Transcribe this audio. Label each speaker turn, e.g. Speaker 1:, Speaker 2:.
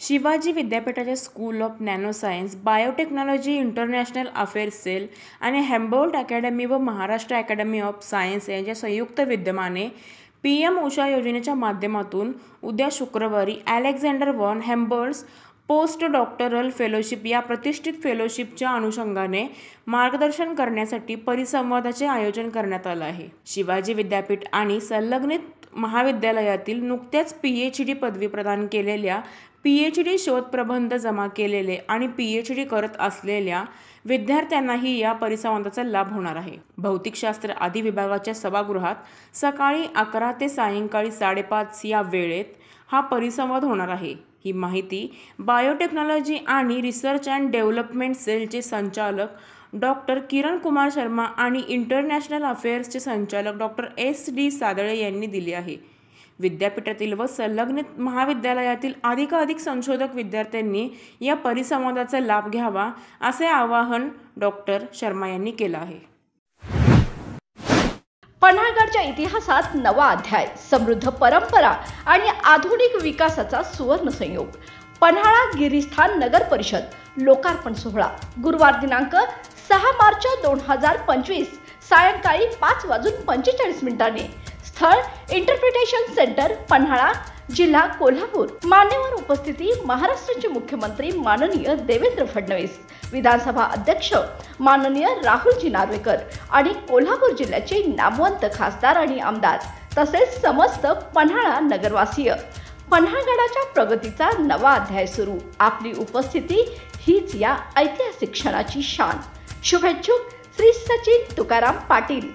Speaker 1: शिवाजी विद्यापीठाच्या school of nano science, biotechnology, international affairs cell आणि Humboldt academy व Maharashtra academy of science यांच्या संयुक्त विद्यमाने PM उषा योजनेच्या माध्यमातून उद्या शुक्रवारी Alexander von Humboldt's post doctoral fellowship या प्रतिष्ठित फेलोशिपच्या अनुषंगाने मार्गदर्शन करण्यासाठी परिसंवादाचे आयोजन करण्यात आलं आहे। शिवाजी विद्यापीठ आणि संलग्नित महाविद्यालयातील नुकत्याच PhD पदवी प्रदान केलेल्या, PhD शोध प्रबंध जमा केलेले आणि PhD करत असलेल्या विद्यार्थ्यांनाही या परिसंवादाचा लाभ होणार आहे। भौतिकशास्त्र आदी विभागाच्या सभागृहात सकाळी 11 ते सायंकाळी 5:30 या वेळेत हा परिसंवाद होणार आहे। ही माहिती बायोटेक्नॉलॉजी आणि रिसर्च अँड डेव्हलपमेंट सेलचे संचालक डॉक्टर किरण कुमार शर्मा आणि इंटरनॅशनल अफेअर्सचे संचालक डॉक्टर SD सादळे यांनी दिली आहे। विद्यापीठातील व संलग्नित महाविद्यालयातील अधिकाधिक संशोधक विद्यार्थ्यांनी या परिसंवादाचा लाभ घ्यावा असे आवाहन डॉक्टर शर्मा यांनी केलं आहे।
Speaker 2: पन्हाळगडच्या इतिहासात नवा अध्याय, समृद्ध परंपरा आणि आधुनिक विकासाचा सुवर्ण संयोग। पन्हाळा गिरीस्थान नगर परिषद लोकार्पण सोहळा गुरुवार दिनांक 6 मार्च 2025 सायंकाळी 5:45 स्थळ इंटरप्रिटेशन सेंटर, पन्हाळा, जिल्हा कोल्हापूर। मान्यवर उपस्थिती महाराष्ट्राचे मुख्यमंत्री माननीय देवेंद्र फडणवीस, विधानसभा अध्यक्ष माननीय राहुलजी नार्वेकर आणि कोल्हापूर जिल्ह्याचे नामवंत खासदार आणि आमदार तसेच समस्त पन्हाळा नगरवासीय। पन्हाळगडाच्या प्रगतीचा नवा अध्याय सुरू। आपली उपस्थिती हीच या ऐतिहासिक क्षणाची शान। शुभेच्छुक श्री सचिन तुकाराम पाटील।